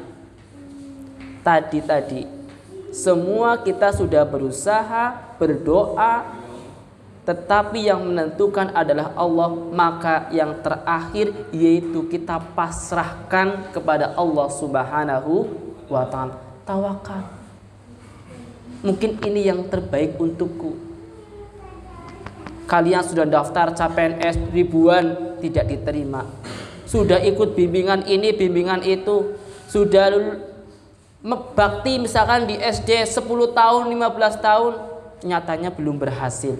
Tadi semua kita sudah berusaha, berdoa, tetapi yang menentukan adalah Allah. Maka yang terakhir yaitu kita pasrahkan kepada Allah Subhanahu wa Ta'ala. Tawakal. Mungkin ini yang terbaik untukku. Kalian sudah daftar CPNS ribuan, tidak diterima. Sudah ikut bimbingan ini, bimbingan itu. Sudah bakti misalkan di SD 10 tahun, 15 tahun, nyatanya belum berhasil.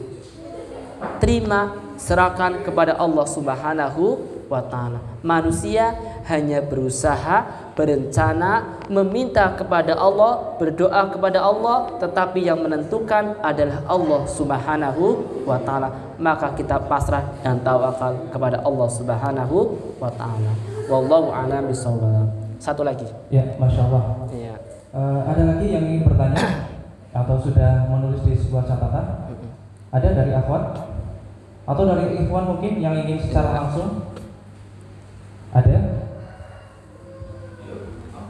Terima, serahkan kepada Allah Subhanahu wa Ta'ala. Manusia hanya berusaha, berencana, meminta kepada Allah, berdoa kepada Allah, tetapi yang menentukan adalah Allah Subhanahu wa Ta'ala. Maka kita pasrah dan tawakal kepada Allah Subhanahu wa Ta'ala. Wallahu a'lam bishawab. Satu lagi. Ya, Masya Allah. Ya. Ada lagi yang ingin bertanya atau sudah menulis di sebuah catatan? Ada dari akhwat atau dari ikhwan mungkin yang ingin secara langsung? Ada?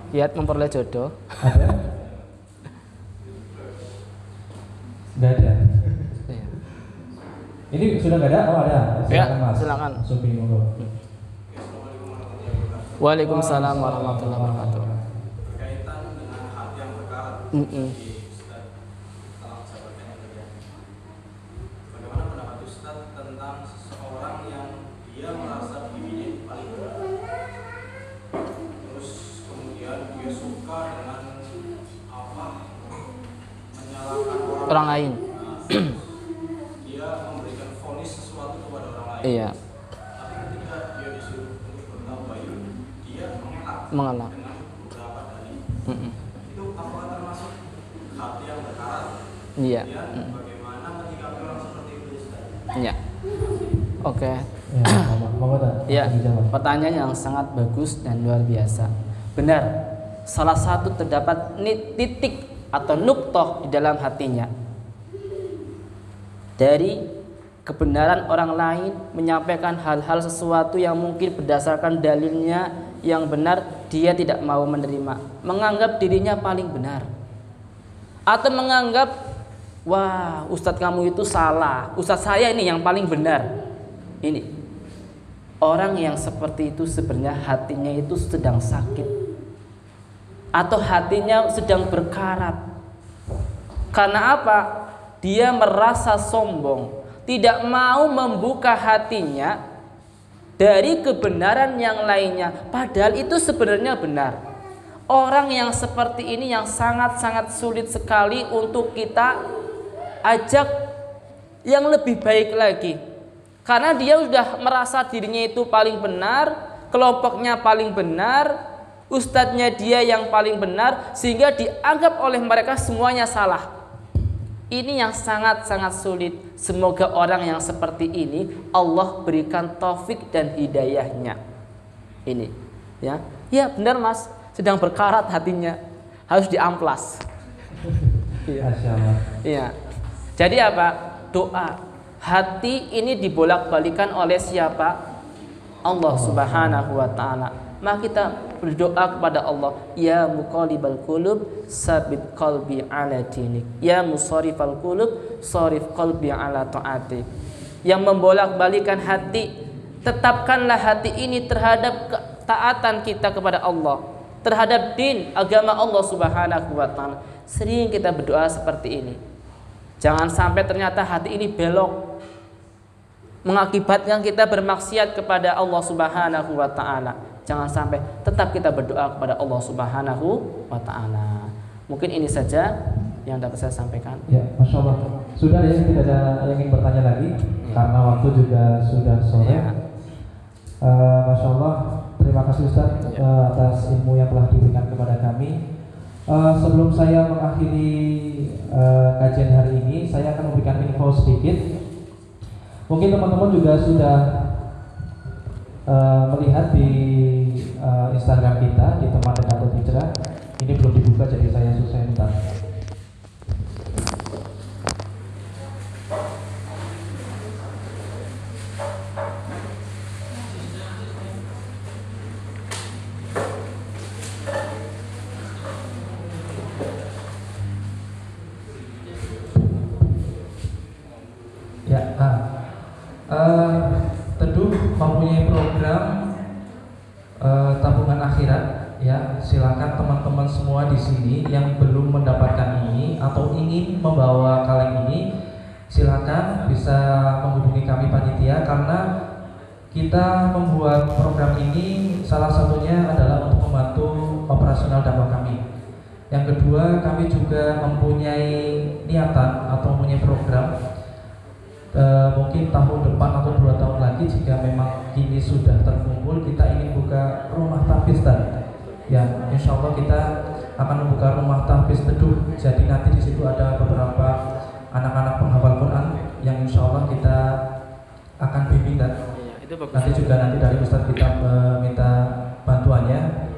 Kiat memperoleh jodoh. Ada? Nggak ada. Iya. Ini sudah nggak ada? Oh ada. Silakan Mas. Silakan. Supi monggo. Waalaikumsalam warahmatullahi wabarakatuh. Berkaitan dengan hak yang berkarat. Bagaimana pendapat Ustaz tentang seseorang yang dia merasa dirinya paling benar. Terus kemudian dia suka dengan menyalahkan orang lain. Dia memberikan vonis sesuatu kepada orang lain. Iya. Tapi ketika dia disuruh untuk bertabayun, dia mengelak dengan beberapa dalil. Itu apakah termasuk hati yang berkarat? Iya. Bagaimana menyikapi orang seperti itu, Ustaz? Iya. Oke. Ya, Ya, pertanyaan yang sangat bagus dan luar biasa. Benar, salah satu terdapat titik atau nuktoh di dalam hatinya dari kebenaran orang lain, menyampaikan hal-hal sesuatu yang mungkin berdasarkan dalilnya yang benar, dia tidak mau menerima, menganggap dirinya paling benar, atau menganggap, wah, ustadz kamu itu salah, ustadz saya ini yang paling benar. Ini orang yang seperti itu sebenarnya hatinya itu sedang sakit atau hatinya sedang berkarat. Karena apa? Dia merasa sombong, tidak mau membuka hatinya dari kebenaran yang lainnya, padahal itu sebenarnya benar. Orang yang seperti ini yang sangat-sangat sulit sekali untuk kita ajak yang lebih baik lagi. Karena dia sudah merasa dirinya itu paling benar, kelompoknya paling benar, ustadznya dia yang paling benar, sehingga dianggap oleh mereka semuanya salah. Ini yang sangat-sangat sulit. Semoga orang yang seperti ini Allah berikan taufik dan hidayahnya. Ini, ya, ya benar mas, sedang berkarat hatinya, harus diamplas. Iya. Jadi apa? Doa. Hati ini dibolak-balikan oleh siapa? Allah Subhanahu wa taala. Maka kita berdoa kepada Allah, ya muqallibal qulub, sabit qalbi ala dinik. Ya musarrifal qulub, sarif qalbi ala taati. Yang membolak-balikan hati, tetapkanlah hati ini terhadap ketaatan kita kepada Allah, terhadap din agama Allah Subhanahu wa taala. Sering kita berdoa seperti ini. Jangan sampai ternyata hati ini belok, mengakibatkan kita bermaksiat kepada Allah Subhanahu wa taala. Jangan sampai, tetap kita berdoa kepada Allah Subhanahu wa taala. Mungkin ini saja yang dapat saya sampaikan. Ya, Masya Allah. Sudah ya, tidak ada yang ingin bertanya lagi karena waktu juga sudah sore. Ya. Masya Allah. Terima kasih Ustaz atas ilmu yang telah diberikan kepada kami. Sebelum saya mengakhiri kajian hari ini, saya akan memberikan info sedikit. Mungkin teman-teman juga sudah melihat di Instagram kita di Teman Dekat Hijrah. Ini belum dibuka, jadi saya susah minta. Teduh mempunyai program tabungan akhirat, ya. Silakan teman-teman semua di sini yang belum mendapatkan ini atau ingin membawa kaleng ini, silakan bisa menghubungi kami panitia, karena kita membuat program ini salah satunya adalah untuk membantu operasional dakwah kami. Yang kedua, kami juga mempunyai niatan atau mempunyai program. Mungkin tahun depan atau 2 tahun lagi, jika memang ini sudah terkumpul, kita ingin buka rumah tahfiz, ya. Insya Allah kita akan membuka rumah tahfiz teduh. Jadi nanti di situ ada beberapa anak-anak penghafal Quran yang insya Allah kita akan bimbing, dan nanti juga dari Ustadz kita meminta bantuannya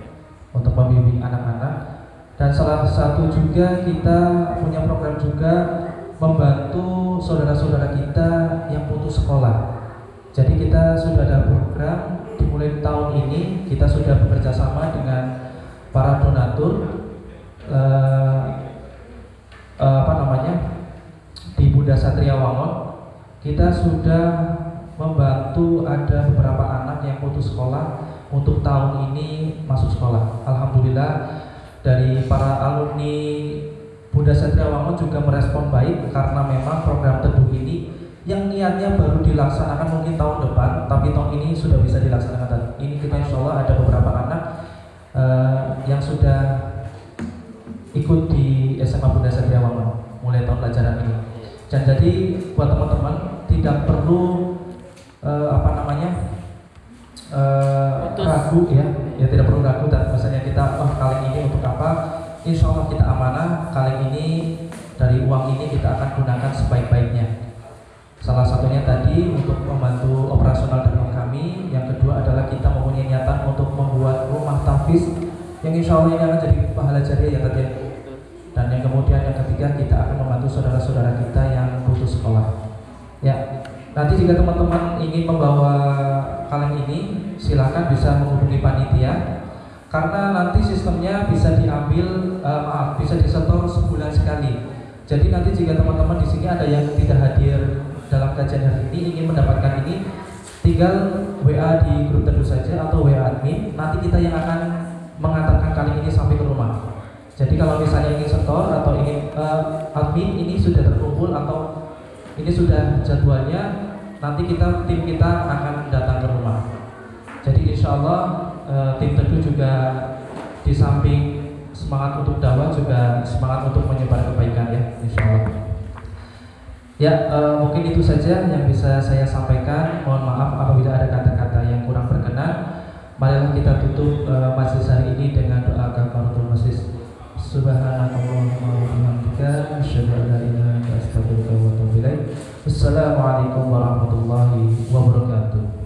untuk membimbing anak-anak. Dan salah satu juga kita punya program juga membantu saudara-saudara kita yang putus sekolah. Jadi kita sudah ada program dimulai tahun ini, kita sudah bekerja sama dengan para donatur di Bunda Satria Wangon. Kita sudah membantu ada beberapa anak yang putus sekolah untuk tahun ini masuk sekolah. Alhamdulillah, dari para alumni Bunda Satria Wangon juga merespon baik, karena memang program teduh ini yang niatnya baru dilaksanakan mungkin tahun depan, tapi tahun ini sudah bisa dilaksanakan. Dan ini kita insya Allah ada beberapa anak yang sudah ikut di SMA Bunda Satria Wangun mulai tahun pelajaran ini. Dan jadi buat teman-teman tidak perlu ragu ya tidak perlu ragu. Dan misalnya kita kali ini untuk apa, insya Allah kita amanah, kali ini dari uang ini kita akan gunakan sebaik-baiknya. Salah satunya tadi untuk membantu operasional dagang kami, yang kedua adalah kita mempunyai niatan untuk membuat rumah tahfiz yang insya Allah ini akan jadi pahala jariah ya tadi. Dan yang kemudian yang ketiga, kita akan membantu saudara-saudara kita yang putus sekolah. Ya, nanti jika teman-teman ingin membawa kaleng ini, silakan bisa menghubungi panitia. Karena nanti sistemnya bisa diambil, bisa disetor sebulan sekali. Jadi nanti jika teman-teman di sini ada yang tidak hadir dalam kajian hari ini ingin mendapatkan ini, tinggal WA di grup Teduh saja atau WA admin. Nanti kita yang akan mengantarkan kaleng ini sampai ke rumah. Jadi kalau misalnya ingin setor atau ingin admin ini sudah terkumpul atau ini sudah jadwalnya, nanti tim kita akan datang ke rumah. Jadi insya Allah tim Teduh juga di samping semangat untuk dakwah juga semangat untuk menyebar kebaikan ya, insya Allah. Ya, mungkin itu saja yang bisa saya sampaikan. Mohon maaf apabila ada kata-kata yang kurang berkenan. Marilah kita tutup majelis hari ini dengan doa kafaratul majelis. Subhanallahumma wa bihamdika asyhadu an la ilaha illa anta astaghfiruka wa atubu ilaik. Wassalamualaikum warahmatullahi wabarakatuh.